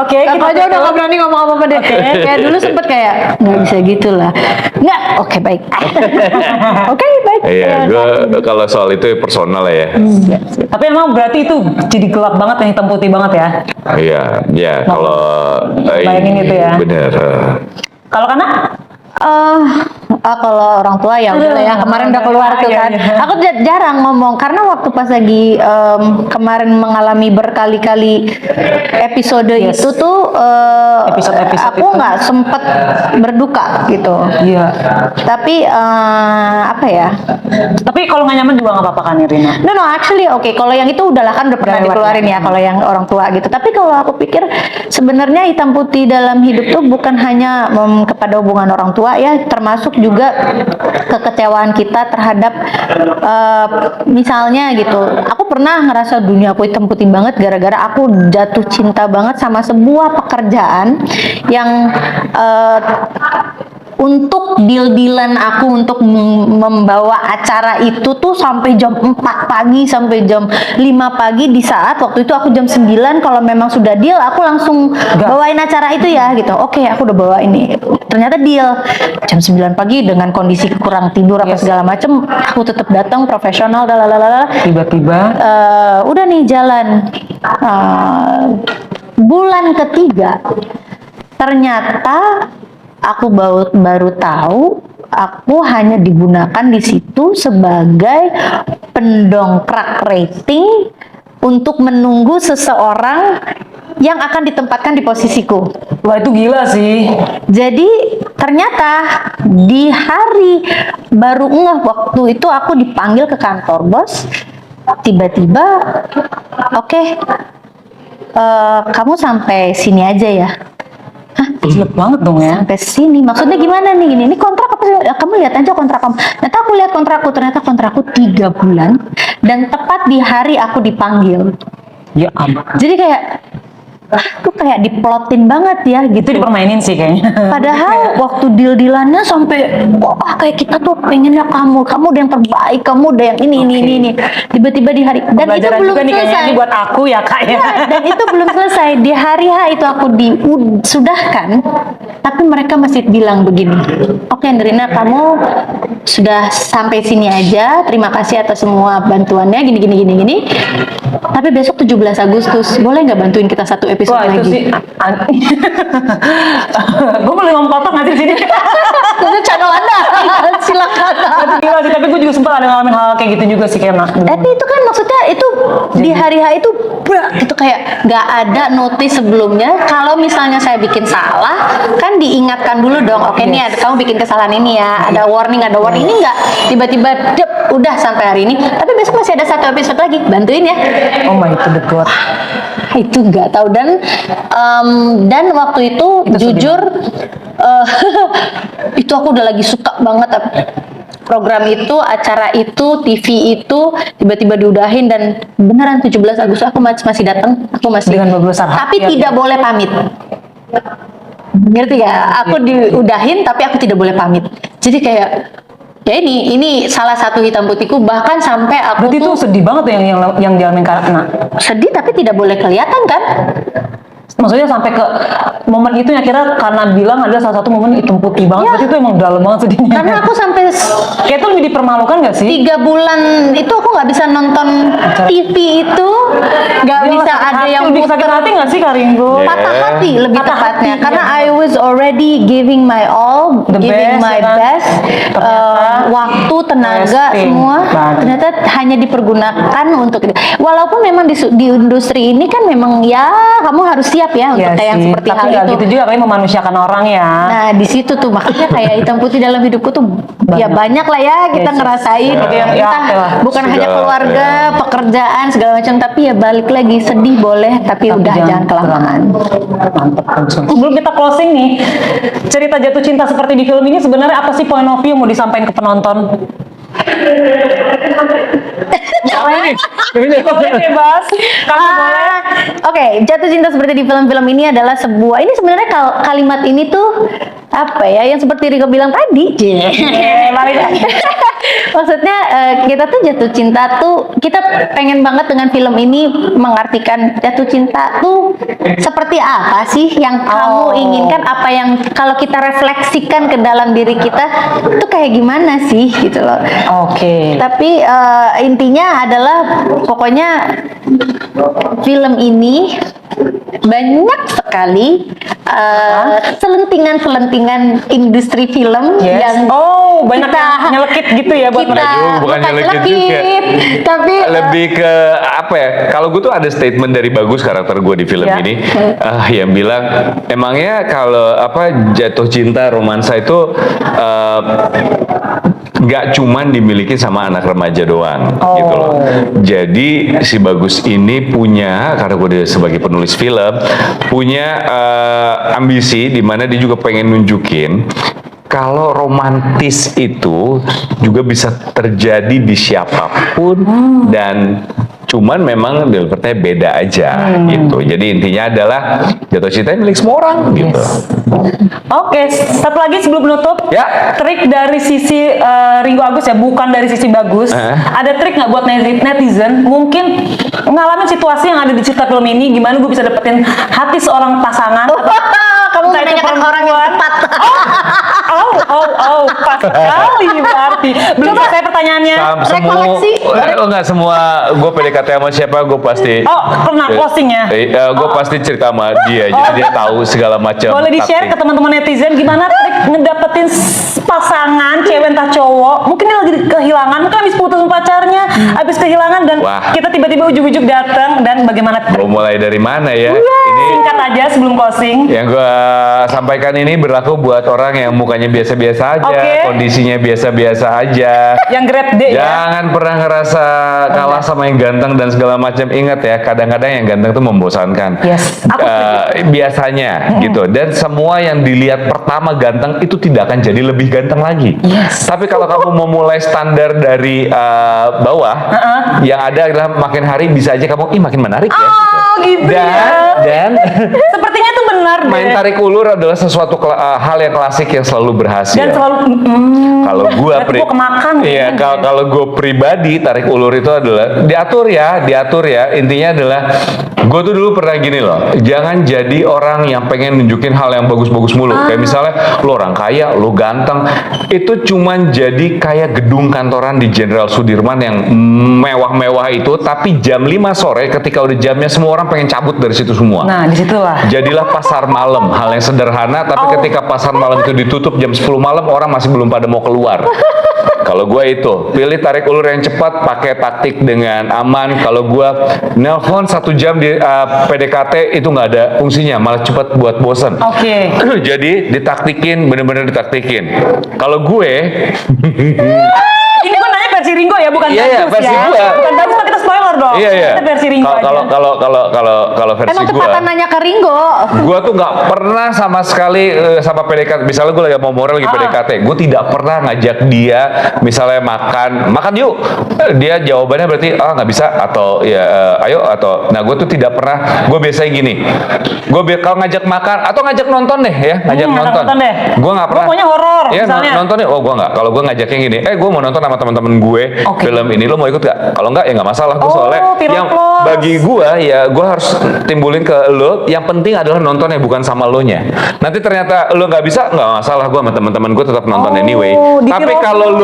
oke, Aku kita aja udah tutup. gak berani ngomong apa-apa deh. Kayak dulu sempet kayak nggak bisa gitu lah. Nggak, oke baik. Oke baik. Iya, Ya, gue kalau soal itu personal ya. Tapi emang berarti itu jadi gelap banget ya, hitam putih banget ya. Iya, kalau Bayangin itu ya. Bener. Kalau karena kalau orang tua ya udah lah ya, kemarin udah keluar tuh Iya, kan. iya. Aku jarang ngomong karena waktu pas lagi kemarin mengalami berkali-kali episode Yes. itu tuh Episode-episode aku itu. nggak sempet berduka gitu. iya. Tapi apa ya? Tapi kalau nggak nyaman juga nggak apa-apa kan Irina? No, actually oke. Kalau yang itu udahlah kan udah pernah Udah lewat dikeluarin ya. ya. Kalau yang orang tua gitu. Tapi kalau aku pikir sebenarnya hitam putih dalam hidup tuh bukan hanya kepada hubungan orang tua ya, termasuk juga kekecewaan kita terhadap misalnya gitu. Aku pernah ngerasa dunia aku hitam putih banget gara-gara aku jatuh cinta banget sama sebuah pekerjaan yang untuk deal-dealan aku untuk membawa acara itu tuh sampai jam 4 pagi sampai jam 5 pagi, di saat waktu itu aku jam 9 kalau memang sudah deal aku langsung bawain acara itu ya gitu. Oke, aku udah bawa ini. Ternyata deal jam 9 pagi dengan kondisi kurang tidur apa segala macem, aku tetap datang profesional dalalala. Tiba-tiba Udah nih jalan. Bulan ketiga ternyata aku baru tahu aku hanya digunakan di situ sebagai pendongkrak rating untuk menunggu seseorang yang akan ditempatkan di posisiku. wah itu gila sih. Jadi ternyata di hari baru ngeh waktu itu aku dipanggil ke kantor bos, tiba-tiba oke, kamu sampai sini aja ya. Jelek banget dong ya. Sampai sini maksudnya gimana nih, ini kontrak apa sih? Ya, kamu lihat aja kontrak kamu. Ternyata aku lihat kontrakku, ternyata kontrakku 3 bulan dan tepat di hari aku dipanggil. Ya ampun. Jadi kayak tuh kayak diplotin banget ya Itu gitu. dipermainin sih kayaknya. Padahal waktu deal-dealannya sampai wah kayak kita tuh pengennya kamu udah yang terbaik, kamu udah yang ini. Tiba-tiba di hari dan itu Pelajaran belum juga nih kayaknya selesai. ini buat aku ya kak ya. Ya, dan itu belum selesai. Di hari H itu aku disudahkan, tapi mereka masih bilang begini, oke Andrina, kamu sudah sampai sini aja, terima kasih atas semua bantuannya, gini. Tapi besok 17 Agustus, boleh nggak bantuin kita satu episode Wah itu lagi? sih. Gue boleh ngomong kotor nggak sih di sini? Itu channel Anda, silakan. Itu gila sih, tapi gue juga sempat ada ngalamin hal kayak gitu juga sih kayak Tapi itu kan maksudnya itu di hari H itu gitu kayak nggak ada notice sebelumnya. Kalau misalnya saya bikin salah, kan diingatkan dulu dong. Oke nih ada kamu bikin kesalahan ini ya, ada warning. Ini nggak tiba-tiba dep, udah sampai hari ini. Tapi besok masih ada satu episode lagi, bantuin ya. Oh my god. Itu nggak tahu dan waktu itu jujur itu aku udah lagi suka banget program itu, acara itu, TV itu tiba-tiba diudahin dan beneran 17 Agustus aku masih datang, aku masih Dengan berbesar tapi hati, tidak boleh pamit. Ngerti ya? Aku diudahin tapi aku tidak boleh pamit. Jadi kayak ya ini salah satu hitam putihku, bahkan sampai aku Berarti itu tuh sedih banget ya yang dialamin karena sedih tapi tidak boleh kelihatan kan? Maksudnya sampai ke momen itu yang kira karena bilang adalah salah satu momen hitam putih banget. Ya. Berarti itu emang dalam banget sedihnya. Karena aku sampai Kayak itu lebih dipermalukan gak sih? 3 bulan itu aku nggak bisa nonton TV itu, nggak Dia bisa sakit ada hati, yang lebih sakit hati gak sih Kak Ringo? Yeah. patah hati lebih Patah tepatnya hati, karena ya. I was already giving my all, The giving best, my ya kan? best, Ternyata waktu, tenaga, wasting semua banget. ternyata hanya dipergunakan untuk itu. Walaupun memang di industri ini kan memang ya kamu harus siap ya untuk Iya kayak yang sih, seperti tapi hal nggak itu. gitu juga kayak memanusiakan orang ya. Nah di situ tuh makanya kayak hitam putih dalam hidupku tuh ya banyak lah ya kita Yes, ngerasain gitu yang Ya, kita oke lah. bukan hanya Segala, keluarga, ya. pekerjaan segala macam, tapi ya balik lagi sedih boleh tapi udah jangan kelamaan. Mantap. Sebelum kita closing nih, cerita jatuh cinta seperti di film ini sebenarnya apa sih point of view yang mau disampaikan ke penonton? Boleh bebas, kamu boleh. Oke, jatuh cinta seperti di film-film ini adalah sebuah, ini sebenarnya kalimat ini tuh apa ya yang seperti Riko bilang tadi. Mari. Maksudnya kita tuh jatuh cinta tuh kita pengen banget dengan film ini mengartikan jatuh cinta tuh seperti apa sih yang kamu inginkan, apa yang kalau kita refleksikan ke dalam diri kita tuh kayak gimana sih gitu loh. Oke. Tapi intinya adalah pokoknya film ini banyak sekali selentingan-selentingan industri film Yes. yang Banyak yang nyelekit gitu ya buat kita Bukan juga, bukan nyelekit juga. tapi Lebih ke apa ya? Kalau gue tuh ada statement dari Bagus karakter gue di film Ya. ini yang bilang emangnya kalau jatuh cinta romansa itu nggak cuman dimiliki sama anak remaja doang gitu loh. Jadi si Bagus ini punya, karena gue sebagai penulis film, punya ambisi di mana dia juga pengen nunjukin kalau romantis itu juga bisa terjadi di siapapun dan cuman memang delivernya beda aja gitu. Jadi intinya adalah jatuh cinta milik semua orang gitu. Oke, satu lagi sebelum menutup, Ya. trik dari sisi Ringo Agus ya, bukan dari sisi Bagus. Ada trik nggak buat netizen? Mungkin ngalamin situasi yang ada di cerita film ini, gimana gue bisa dapetin hati seorang pasangan? kamu Entah itu menanyakan orang yang perempuan. tepat. Pas sekali berarti. Belum selesai pertanyaannya. rekoleksi. Enggak semua gue PDKT sama siapa gue pasti Pernah closingnya. gue pasti cerita sama dia jadi dia tahu segala macam Boleh di-share ke taktik. teman-teman netizen gimana trik ngedapetin pasangan cewek entah cowok, mungkin dia lagi kehilangan, mungkin habis putus sama pacarnya, habis kehilangan dan Wah. kita tiba-tiba ujuk-ujuk datang, dan bagaimana trik? Mau mulai dari mana ya? Ini Singkat aja sebelum closing. yang gue sampaikan ini berlaku buat orang yang mukanya biasa-biasa aja, Oke. kondisinya biasa-biasa aja. Yang grade D ya. Jangan pernah ngerasa kalah sama yang ganteng dan segala macam. Ingat ya, kadang-kadang yang ganteng itu membosankan. Yes, aku Biasanya gitu. Dan semua yang dilihat pertama ganteng itu tidak akan jadi lebih ganteng lagi. Yes. Tapi kalau kamu mau mulai standar dari bawah, yang ada adalah makin hari bisa aja kamu makin menarik ya. Gitu Dan ya. dan Sepertinya itu benar main deh. tarik ulur adalah sesuatu hal yang klasik yang selalu berhasil. Dan selalu Kalau gua berarti gua kemakan iya, gitu. kalau gue pribadi tarik ulur itu adalah diatur ya. Intinya adalah gue tuh dulu pernah gini loh. Jangan jadi orang yang pengen nunjukin hal yang bagus-bagus mulu. Kayak misalnya lo orang kaya, lo ganteng. Itu cuman jadi kayak gedung kantoran di Jenderal Sudirman yang mewah-mewah itu, tapi jam 5 sore ketika udah jamnya semua orang pengen cabut dari situ semua. Nah, disitulah. Jadilah pasar malam, hal yang sederhana, tapi ketika pasar malam itu ditutup jam 10 malam, orang masih belum pada mau keluar. Kalau gue itu, pilih tarik ulur yang cepat, pakai taktik dengan aman. Kalau gue nelpon 1 jam di PDKT itu nggak ada fungsinya, malah cepat buat bosen. Oke. Jadi ditaktikin, bener-bener ditaktikin. Kalau gue, Ini gue nanya versi Ringo ya, bukan Iya, Bagus versi ya. gua. Bukan Bagus, kita spoiler dong. iya. Kita versi Ringo aja. Kalau versi Emang gue. tepatan nanya ke Ringo. Gue tuh nggak pernah sama sekali sama PDKT. Misalnya gue lagi mau Morel lagi PDKT, gue tidak pernah ngajak dia misalnya makan yuk. Dia jawabannya berarti nggak bisa atau ya ayo atau. Nah gue tuh tidak pernah. Gue biasanya gini. Gue kalau ngajak makan atau ngajak nonton deh ya, ngajak nonton. nonton deh. Gue nggak Gua pernah. maunya horor, Iya misalnya. nonton deh. Oh gue nggak. Kalau gue ngajaknya gini, gue mau nonton sama teman-teman gue gue Oke. film ini, lo mau ikut gak? Kalau enggak ya nggak masalah. Gue soalnya Pilot yang Plus. bagi gue ya gue harus timbulin ke lo. Yang penting adalah nontonnya, bukan sama lo nya. Nanti ternyata lo nggak bisa, nggak masalah. Gue sama teman-teman gue tetap nonton anyway. di Tapi Pilot kalau Plus.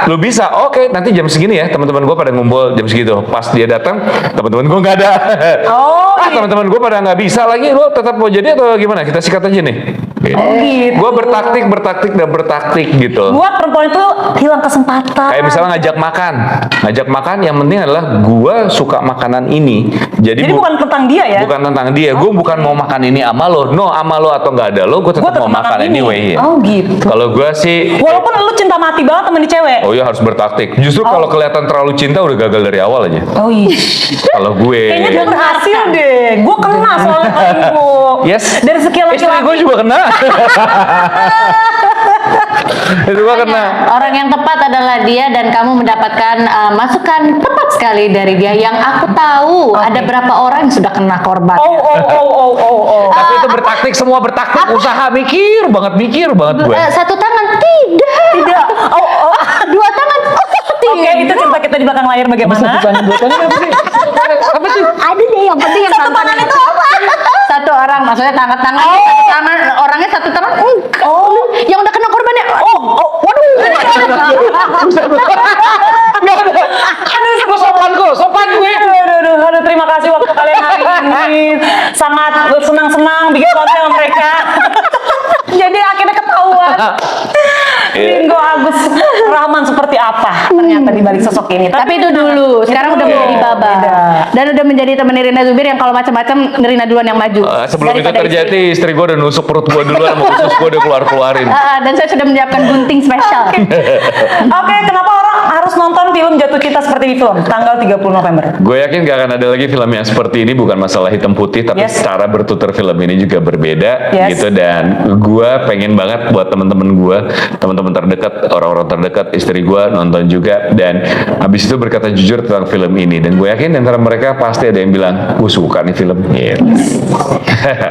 lo bisa, oke. Nanti jam segini ya teman-teman gue pada ngumpul jam segitu. Pas dia datang, teman-teman gue nggak ada. Oh, iya. Teman-teman gue pada nggak bisa lagi. Lo tetap mau jadi atau gimana? Kita sikat aja nih. gitu. Gue bertaktik gitu. Buat perempuan itu hilang kesempatan. Kayak misalnya ngajak makan yang penting adalah gue suka makanan ini. Jadi bukan tentang dia ya? Bukan tentang dia. Gue bukan mau makan ini sama lo. No, sama lo atau nggak ada lo, gue tetap mau makan ini. anyway. Ya. Oh gitu. Kalau gue sih, Walaupun lu cinta mati banget sama nih cewek. oh iya harus bertaktik. Justru kalau kelihatan terlalu cinta udah gagal dari awal aja. Oh iya. Kalau gue, Kayaknya dia berhasil deh. Gue kena soalnya Ringo. yes. Dari sekian Istri gue laki-laki. juga kena. Itu gue kena. Orang yang tepat adalah dia dan kamu mendapatkan masukan tepat sekali dari dia. Yang aku tahu ada berapa orang yang sudah kena korban. Oh. Tapi itu bertaktik, semua bertaktik, usaha mikir banget gue. Satu tangan tidak. Tidak. Dua tangan. Oke, itu cerita kita di belakang layar bagaimana? Apa sih? Ada deh yang penting yang Satu tangan itu apa? Satu orang, maksudnya satu tangan orangnya satu tangan. Oh. Yang udah kena korbannya. Waduh. Gue sopan gue. Aduh, terima kasih waktu kalian hari ini. Sangat senang-senang bikin konten sama mereka. Jadi akhirnya ketahuan Ringo Agus Rahman seperti apa ternyata di balik sosok ini. Tapi itu dulu, sekarang udah menjadi baba. Beda. Dan udah menjadi teman Nirina Zubir yang kalau macam-macam Nirina duluan yang maju. Sebelum itu Daripada terjadi, istri gue udah nusuk perut gue duluan, sama usus gue udah keluarin. Dan saya sudah menyiapkan gunting spesial. Oke, kenapa orang harus nonton film Jatuh Cinta seperti di film tanggal 30 November? Gue yakin gak akan ada lagi film yang seperti ini, bukan masalah hitam putih, tapi Yes. cara bertutur film ini juga berbeda Yes. gitu. Dan gue pengen banget buat teman-teman gue, teman-teman terdekat, orang-orang terdekat, istri gue nonton juga, dan habis itu berkata jujur tentang film ini. Dan gue yakin di antara mereka pasti ada yang bilang, gue suka nih film. Gitu.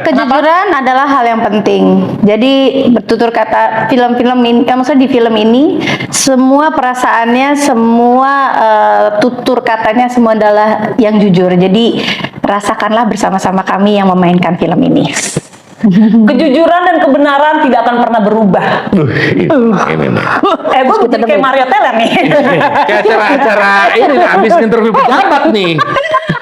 Kejujuran adalah hal yang penting. Jadi bertutur kata film-film ini, maksudnya di film ini semua perasaannya, semua tutur katanya semua adalah yang jujur. Jadi rasakanlah bersama-sama kami yang memainkan film ini. Kejujuran dan kebenaran tidak akan pernah berubah. Ini nih. Gue jadi kayak Mario Teller nih. Kayak acara-acara ini habis interview pejabat nih.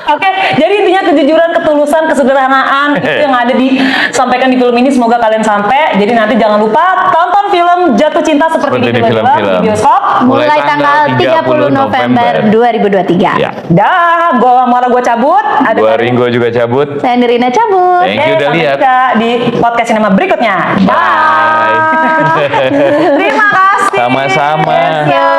Oke, jadi intinya kejujuran, ketulusan, kesederhanaan itu yang ada disampaikan di film ini. Semoga kalian sampai. Jadi nanti jangan lupa tonton film Jatuh Cinta seperti di film-film di bioskop. Mulai tanggal 30 November 2023. Ya. Dah, gue cabut. Ada Gue Ringo juga cabut. Saya Nirina cabut. Thank you udah sampai lihat. jumpa di podcast Cinema berikutnya. Bye. Terima kasih. Sama-sama. Yo.